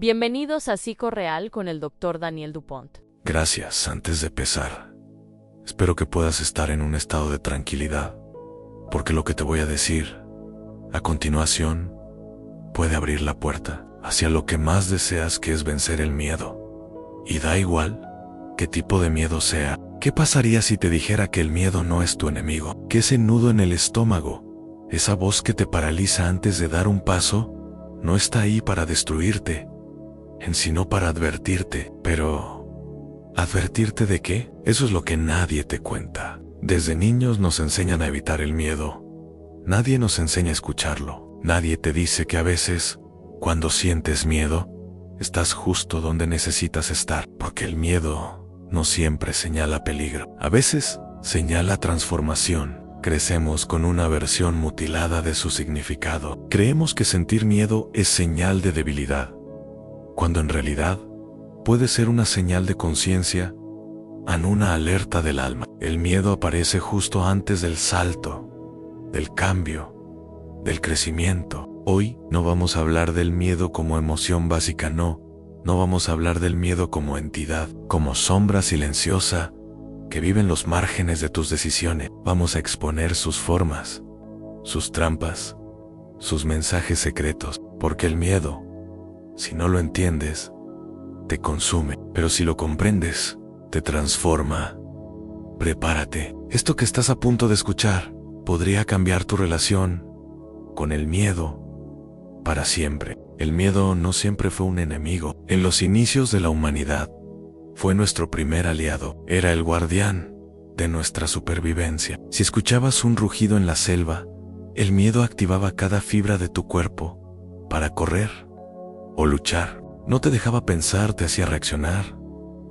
Bienvenidos a Psico Real con el Dr. Daniel Dupont. Gracias. Antes de empezar, espero que puedas estar en un estado de tranquilidad, porque lo que te voy a decir a continuación puede abrir la puerta hacia lo que más deseas, que es vencer el miedo. Y da igual qué tipo de miedo sea. ¿Qué pasaría si te dijera que el miedo no es tu enemigo? Que ese nudo en el estómago, esa voz que te paraliza antes de dar un paso, no está ahí para destruirte, sino para advertirte. Pero ¿advertirte de qué? Eso es lo que nadie te cuenta. Desde niños nos enseñan a evitar el miedo. Nadie nos enseña a escucharlo. Nadie te dice que a veces, cuando sientes miedo, estás justo donde necesitas estar, porque el miedo no siempre señala peligro. A veces señala transformación. Crecemos con una versión mutilada de su significado. Creemos que sentir miedo es señal de debilidad, cuando en realidad puede ser una señal de conciencia, una alerta del alma. El miedo aparece justo antes del salto, del cambio, del crecimiento. Hoy no vamos a hablar del miedo como emoción básica, no vamos a hablar del miedo como entidad, como sombra silenciosa que vive en los márgenes de tus decisiones. Vamos a exponer sus formas, sus trampas, sus mensajes secretos, porque el miedo, si no lo entiendes, te consume, pero si lo comprendes, te transforma. Prepárate. Esto que estás a punto de escuchar podría cambiar tu relación con el miedo para siempre. El miedo no siempre fue un enemigo. En los inicios de la humanidad, fue nuestro primer aliado. Era el guardián de nuestra supervivencia. Si escuchabas un rugido en la selva, el miedo activaba cada fibra de tu cuerpo para correr o luchar. No te dejaba pensar, te hacía reaccionar,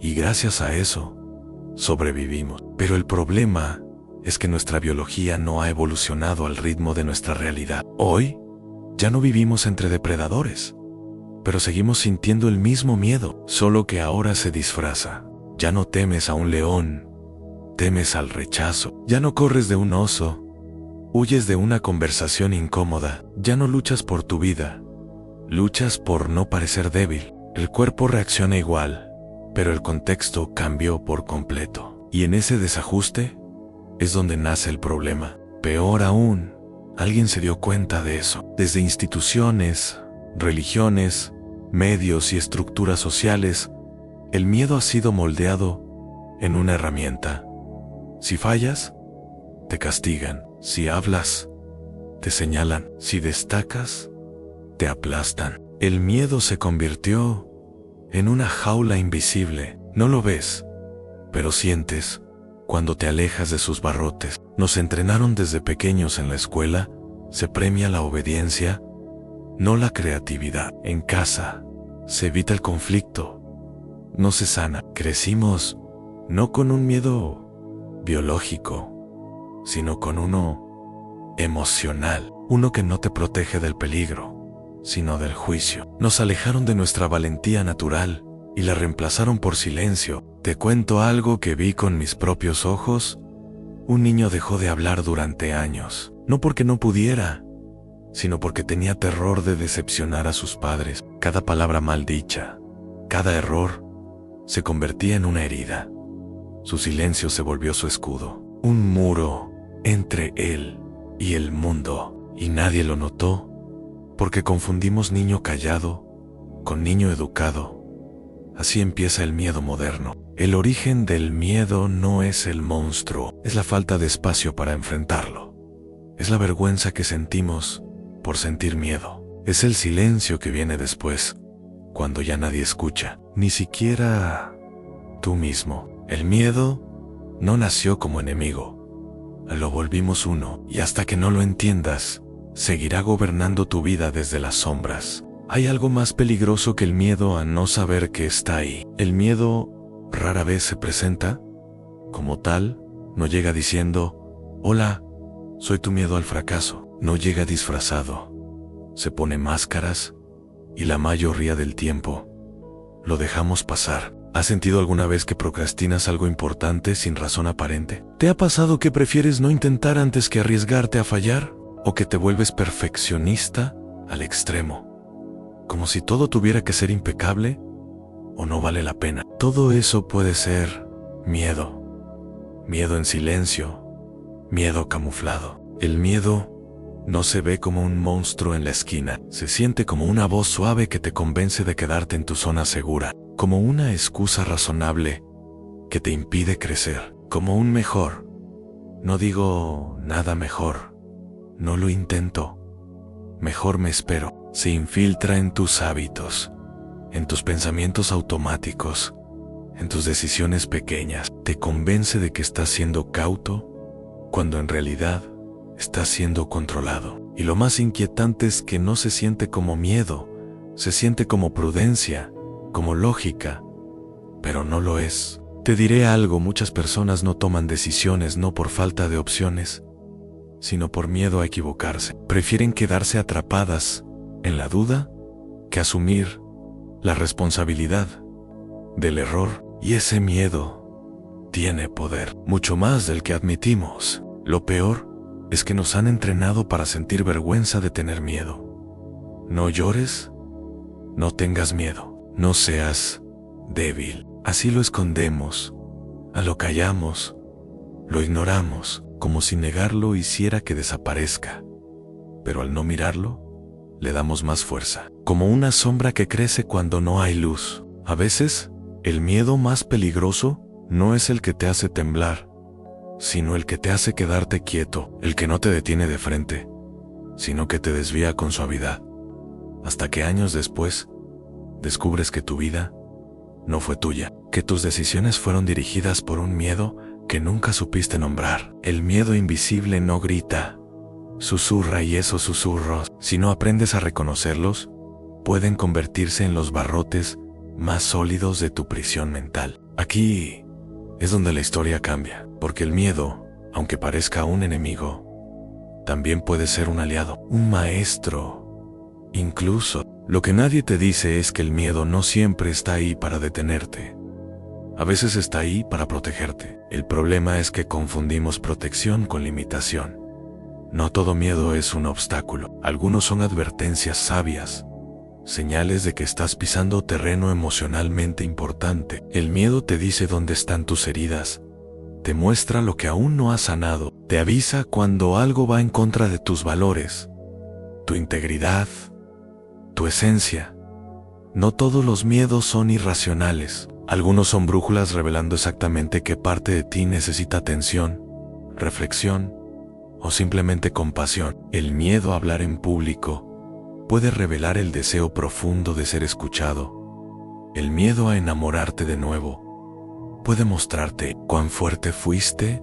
y gracias a eso sobrevivimos. Pero el problema es que nuestra biología no ha evolucionado al ritmo de nuestra realidad. Hoy ya no vivimos entre depredadores, pero seguimos sintiendo el mismo miedo, solo que ahora se disfraza. Ya no temes a un león, temes al rechazo. Ya no corres de un oso, huyes de una conversación incómoda. Ya no luchas por tu vida, luchas por no parecer débil. El cuerpo reacciona igual, pero el contexto cambió por completo. Y en ese desajuste es donde nace el problema. Peor aún, alguien se dio cuenta de eso. Desde instituciones, religiones, medios y estructuras sociales, el miedo ha sido moldeado en una herramienta. Si fallas, te castigan. Si hablas, te señalan. Si destacas, te aplastan. El miedo se convirtió en una jaula invisible. No lo ves, pero sientes cuando te alejas de sus barrotes. Nos entrenaron desde pequeños en la escuela. Se premia la obediencia, no la creatividad. En casa se evita el conflicto, no se sana. Crecimos no con un miedo biológico, sino con uno emocional, uno que no te protege del peligro, sino del juicio. Nos alejaron de nuestra valentía natural y la reemplazaron por silencio. Te cuento algo que vi con mis propios ojos. Un niño dejó de hablar durante años, no porque no pudiera, sino porque tenía terror de decepcionar a sus padres. Cada palabra mal dicha, cada error, se convertía en una herida. Su silencio se volvió su escudo, un muro entre él y el mundo. Y nadie lo notó, porque confundimos niño callado con niño educado. Así empieza el miedo moderno. El origen del miedo no es el monstruo, es la falta de espacio para enfrentarlo. Es la vergüenza que sentimos por sentir miedo. Es el silencio que viene después, cuando ya nadie escucha, ni siquiera tú mismo. El miedo no nació como enemigo, lo volvimos uno, y hasta que no lo entiendas, seguirá gobernando tu vida desde las sombras. Hay algo más peligroso que el miedo a no saber que está ahí. El miedo rara vez se presenta como tal, no llega diciendo, hola, soy tu miedo al fracaso. No llega disfrazado, se pone máscaras y la mayoría del tiempo lo dejamos pasar. ¿Has sentido alguna vez que procrastinas algo importante sin razón aparente? ¿Te ha pasado que prefieres no intentar antes que arriesgarte a fallar? ¿O que te vuelves perfeccionista al extremo? como si todo tuviera que ser impecable o no vale la pena. Todo eso puede ser miedo. Miedo en silencio, miedo camuflado. El miedo no se ve como un monstruo en la esquina, se siente como una voz suave que te convence de quedarte en tu zona segura, como una excusa razonable que te impide crecer, como un mejor. No digo nada mejor, no lo intento, mejor me espero. Se infiltra en tus hábitos, en tus pensamientos automáticos, en tus decisiones pequeñas. Te convence de que estás siendo cauto cuando en realidad estás siendo controlado. Y lo más inquietante es que no se siente como miedo, se siente como prudencia, como lógica, pero no lo es. Te diré algo, muchas personas no toman decisiones no por falta de opciones, sino por miedo a equivocarse. Prefieren quedarse atrapadas en la duda que asumir la responsabilidad del error. Y ese miedo tiene poder, mucho más del que admitimos. Lo peor es que nos han entrenado para sentir vergüenza de tener miedo. No llores, no tengas miedo, no seas débil. Así lo escondemos, lo callamos, lo ignoramos, como si negarlo hiciera que desaparezca. Pero al no mirarlo, le damos más fuerza, como una sombra que crece cuando no hay luz. A veces, el miedo más peligroso no es el que te hace temblar, sino el que te hace quedarte quieto, el que no te detiene de frente, sino que te desvía con suavidad, hasta que años después descubres que tu vida no fue tuya, que tus decisiones fueron dirigidas por un miedo que nunca supiste nombrar. El miedo invisible no grita, susurra, y esos susurros, si no aprendes a reconocerlos, pueden convertirse en los barrotes más sólidos de tu prisión mental. Aquí es donde la historia cambia, porque el miedo, aunque parezca un enemigo, también puede ser un aliado, un maestro. Incluso, lo que nadie te dice es que el miedo no siempre está ahí para detenerte. A veces está ahí para protegerte. El problema es que confundimos protección con limitación. No todo miedo es un obstáculo. Algunos son advertencias sabias, señales de que estás pisando terreno emocionalmente importante. El miedo te dice dónde están tus heridas, te muestra lo que aún no has sanado, te avisa cuando algo va en contra de tus valores, tu integridad, tu esencia. No todos los miedos son irracionales. Algunos son brújulas revelando exactamente qué parte de ti necesita atención, reflexión o simplemente compasión. El miedo a hablar en público puede revelar el deseo profundo de ser escuchado. El miedo a enamorarte de nuevo puede mostrarte cuán fuerte fuiste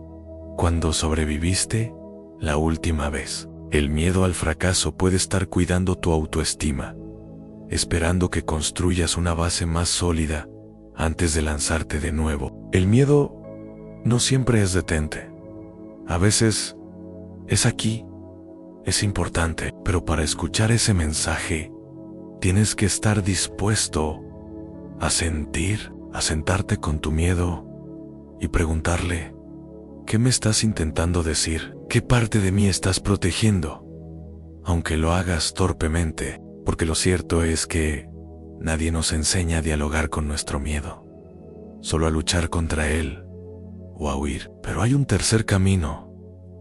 cuando sobreviviste la última vez. El miedo al fracaso puede estar cuidando tu autoestima, esperando que construyas una base más sólida antes de lanzarte de nuevo. El miedo no siempre es detente. A veces es aquí. Es importante, pero para escuchar ese mensaje, tienes que estar dispuesto a sentir, a sentarte con tu miedo y preguntarle, ¿qué me estás intentando decir? ¿Qué parte de mí estás protegiendo? Aunque lo hagas torpemente, porque lo cierto es que nadie nos enseña a dialogar con nuestro miedo, solo a luchar contra él o a huir. Pero hay un tercer camino: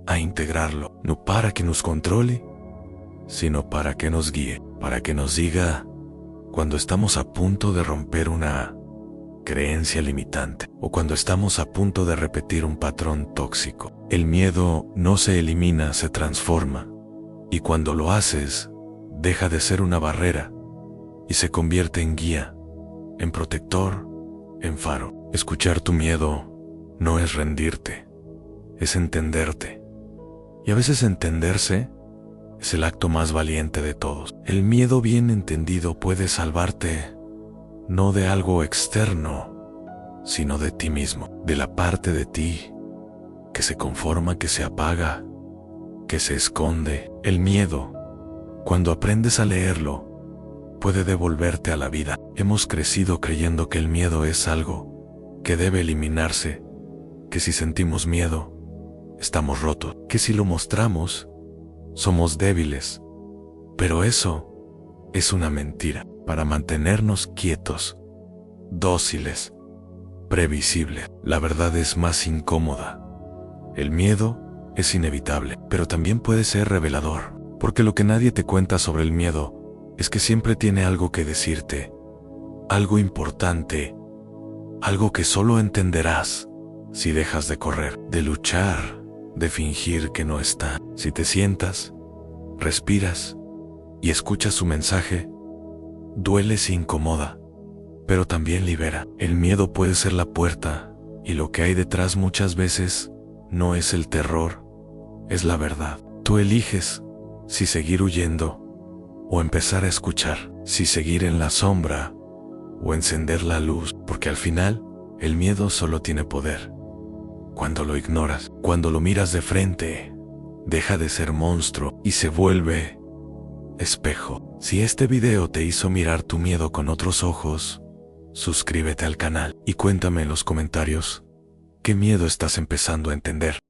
a integrarlo, no para que nos controle, sino para que nos guíe, para que nos diga cuando estamos a punto de romper una creencia limitante o cuando estamos a punto de repetir un patrón tóxico. El miedo no se elimina, se transforma, y cuando lo haces, deja de ser una barrera y se convierte en guía, en protector, en faro. Escuchar tu miedo no es rendirte, es entenderte. Y a veces entenderse es el acto más valiente de todos. El miedo bien entendido puede salvarte, no de algo externo, sino de ti mismo, de la parte de ti que se conforma, que se apaga, que se esconde. El miedo, cuando aprendes a leerlo, puede devolverte a la vida. Hemos crecido creyendo que el miedo es algo que debe eliminarse, que si sentimos miedo, estamos rotos, que si lo mostramos, somos débiles. Pero eso es una mentira. para mantenernos quietos, dóciles, previsibles. La verdad es más incómoda. El miedo es inevitable, pero también puede ser revelador, porque lo que nadie te cuenta sobre el miedo es que siempre tiene algo que decirte, algo importante, algo que solo entenderás si dejas de correr, de luchar, de fingir que no está. Si te sientas, respiras y escuchas su mensaje, duele y incomoda, pero también libera. El miedo puede ser la puerta, y lo que hay detrás muchas veces no es el terror, es la verdad. Tú eliges si seguir huyendo o empezar a escuchar, si seguir en la sombra o encender la luz, porque al final el miedo solo tiene poder cuando lo ignoras. Cuando lo miras de frente, deja de ser monstruo y se vuelve espejo. Si este video te hizo mirar tu miedo con otros ojos, suscríbete al canal y cuéntame en los comentarios qué miedo estás empezando a entender.